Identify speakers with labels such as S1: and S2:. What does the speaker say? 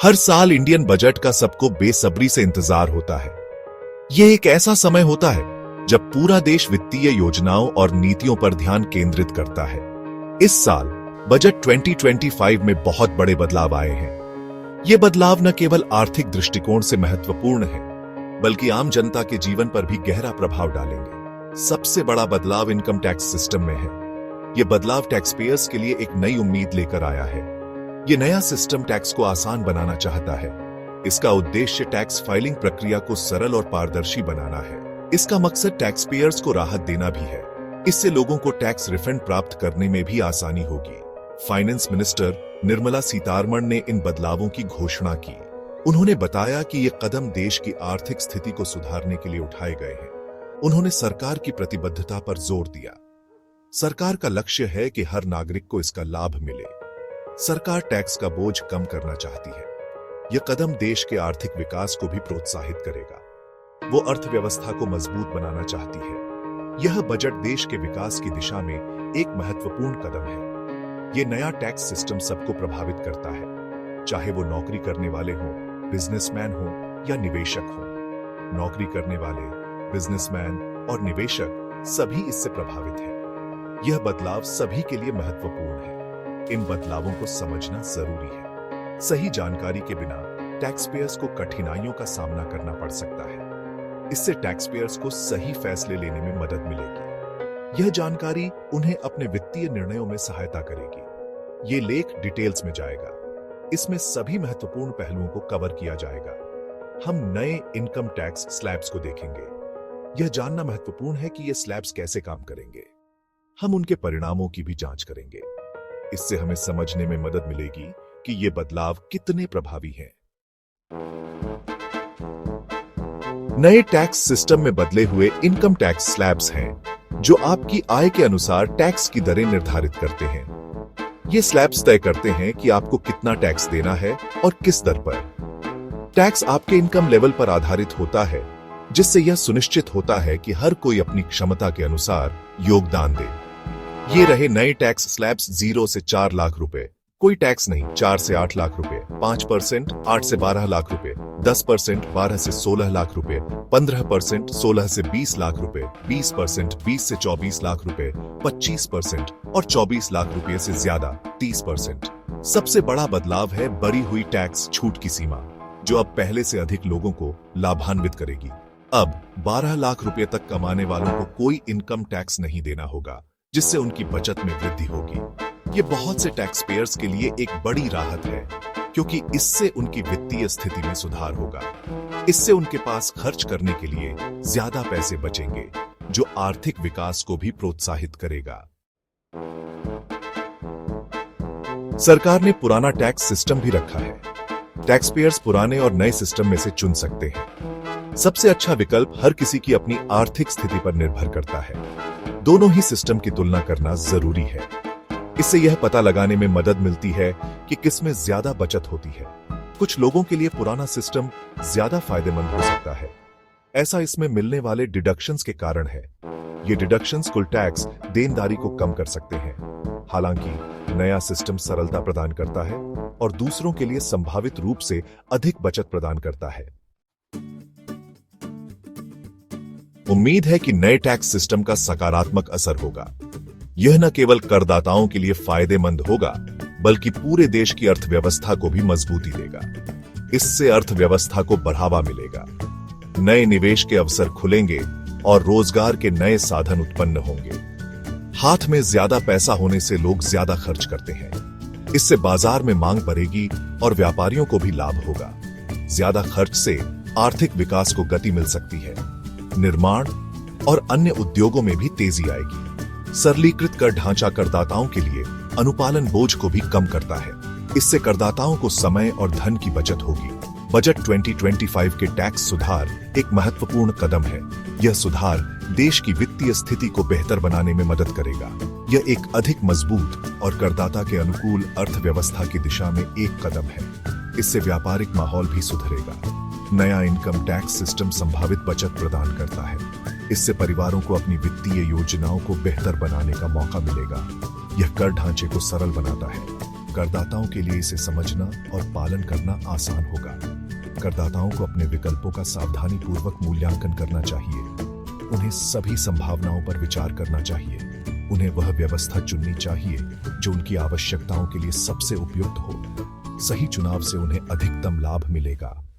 S1: हर साल Indian budget का सबको बेसब्री से इंतजार होता है। यह एक ऐसा समय होता है जब पूरा देश वित्तीय योजनाओं और नीतियों पर ध्यान केंद्रित करता है। इस साल बजट 2025 में बहुत बड़े बदलाव आए हैं। ये बदलाव न केवल आर्थिक दृष्टिकोण से महत्वपूर्ण है, बल्कि आम जनता के जीवन पर भी गहरा प्रभाव डालेंगे। सबसे बड़ा बदलाव इनकम टैक्स सिस्टम में है। यह बदलाव टैक्स पेयर्स के लिए एक नई उम्मीद लेकर आया है। यह नया सिस्टम टैक्स को आसान बनाना चाहता है। इसका उद्देश्य टैक्स फाइलिंग प्रक्रिया को सरल और पारदर्शी बनाना है। इसका मकसद टैक्स पेयर्स को राहत देना भी है। इससे लोगों को टैक्स रिफंड प्राप्त करने में भी आसानी होगी। फाइनेंस मिनिस्टर निर्मला सीतारमण ने इन बदलावों की घोषणा की। उन्होंने बताया कि ये कदम देश की आर्थिक स्थिति को सुधारने के लिए उठाए गए हैं। उन्होंने सरकार की प्रतिबद्धता पर जोर दिया। सरकार का लक्ष्य है कि हर नागरिक को इसका लाभ मिले। सरकार टैक्स का बोझ कम करना चाहती है। यह कदम देश के आर्थिक विकास को भी प्रोत्साहित करेगा। वो अर्थव्यवस्था को मजबूत बनाना चाहती है। यह बजट देश के विकास की दिशा में एक महत्वपूर्ण कदम है। यह नया टैक्स सिस्टम सबको प्रभावित करता है, चाहे वो नौकरी करने वाले हों, बिजनेसमैन हों या निवेशक हों। नौकरी करने वाले, बिजनेसमैन और निवेशक सभी इससे प्रभावित हैं। यह बदलाव सभी के लिए महत्वपूर्ण है। इन बदलावों को समझना जरूरी है। सही जानकारी के बिना टैक्स पेयर्स को कठिनाइयों का सामना करना पड़ सकता है। इससे टैक्स पेयर्स को सही फैसले लेने में मदद मिलेगी। यह जानकारी उन्हें अपने वित्तीय निर्णयों में सहायता करेगी। ये लेख डिटेल्स में जाएगा। इसमें सभी महत्वपूर्ण पहलुओं को कवर किया जाएगा। हम नए इनकम टैक्स स्लैब्स को देखेंगे। यह जानना महत्वपूर्ण है कि ये स्लैब्स कैसे काम करेंगे। हम उनके परिणामों की भी जांच करेंगे। इससे हमें समझने में मदद मिलेगी कि ये बदलाव कितने प्रभावी हैं। नए टैक्स सिस्टम में बदले हुए इनकम टैक्स स्लैब्स हैं, जो आपकी आय के अनुसार टैक्स की दरें निर्धारित करते हैं। ये स्लैब्स तय करते हैं कि आपको कितना टैक्स देना है और किस दर पर। टैक्स आपके इनकम लेवल पर आधारित होता है, जिससे यह सुनिश्चित होता है कि हर कोई अपनी क्षमता के अनुसार योगदान दे। ये रहे नए टैक्स स्लैब्स। 0 से 4 लाख रुपए, कोई टैक्स नहीं। 4 से 8 लाख रुपए, 5% 8 से 12 लाख रुपए, 10% 12 से 16 लाख रुपए, 15% 16 से 20 लाख रुपए, 20% 20 से 24 लाख रुपए, 25% और 24 लाख रुपए से ज्यादा 30%। सबसे बड़ा बदलाव है बढ़ी हुई टैक्स छूट की सीमा, जो अब पहले से अधिक लोगों को लाभान्वित करेगी। अब 12 लाख रुपए तक कमाने वालों को कोई इनकम टैक्स नहीं देना होगा, जिससे उनकी बचत में वृद्धि होगी। ये बहुत से टैक्स पेयर्स के लिए एक बड़ी राहत है, क्योंकि इससे उनकी वित्तीय स्थिति में सुधार होगा। इससे उनके पास खर्च करने के लिए ज्यादा पैसे बचेंगे, जो आर्थिक विकास को भी प्रोत्साहित करेगा। सरकार ने पुराना टैक्स सिस्टम भी रखा है। टैक्स पेयर्स पुराने और नए सिस्टम में से चुन सकते हैं। सबसे अच्छा विकल्प हर किसी की अपनी आर्थिक स्थिति पर निर्भर करता है। दोनों ही सिस्टम की तुलना करना जरूरी है। इससे यह पता लगाने में मदद मिलती है कि किसमें ज्यादा बचत होती है। कुछ लोगों के लिए पुराना सिस्टम ज्यादा फायदेमंद हो सकता है। ऐसा इसमें मिलने वाले डिडक्शंस के कारण है। ये डिडक्शंस कुल टैक्स देनदारी को कम कर सकते हैं। हालांकि नया सिस्टम सरलता प्रदान करता है और दूसरों के लिए संभावित रूप से अधिक बचत प्रदान करता है। उम्मीद है कि नए टैक्स सिस्टम का सकारात्मक असर होगा। यह न केवल करदाताओं के लिए फायदेमंद होगा, बल्कि पूरे देश की अर्थव्यवस्था को भी मजबूती देगा। इससे अर्थव्यवस्था को बढ़ावा मिलेगा, नए निवेश के अवसर खुलेंगे और रोजगार के नए साधन उत्पन्न होंगे। हाथ में ज्यादा पैसा होने से लोग ज्यादा खर्च करते हैं। इससे बाजार में मांग बढ़ेगी और व्यापारियों को भी लाभ होगा। ज्यादा खर्च से आर्थिक विकास को गति मिल सकती है। निर्माण और अन्य उद्योगों में भी तेजी आएगी। सरलीकृत कर ढांचा करदाताओं के लिए अनुपालन बोझ को भी कम करता है। इससे करदाताओं को समय और धन की बचत होगी। बजट 2025 के टैक्स सुधार एक महत्वपूर्ण कदम है। यह सुधार देश की वित्तीय स्थिति को बेहतर बनाने में मदद करेगा। यह एक अधिक मजबूत और करदाता के अनुकूल अर्थव्यवस्था की दिशा में एक कदम है। इससे व्यापारिक माहौल भी सुधरेगा। नया इनकम टैक्स सिस्टम संभावित बचत प्रदान करता है। इससे परिवारों को अपनी वित्तीय योजनाओं को बेहतर बनाने का मौका मिलेगा। यह कर ढांचे को सरल बनाता है। करदाताओं के लिए इसे समझना और पालन करना आसान होगा। करदाताओं को अपने विकल्पों का सावधानीपूर्वक मूल्यांकन करना चाहिए। उन्हें सभी संभावनाओं पर विचार करना चाहिए। उन्हें वह व्यवस्था चुननी चाहिए जो उनकी आवश्यकताओं के लिए सबसे उपयुक्त हो। सही चुनाव से उन्हें अधिकतम लाभ मिलेगा।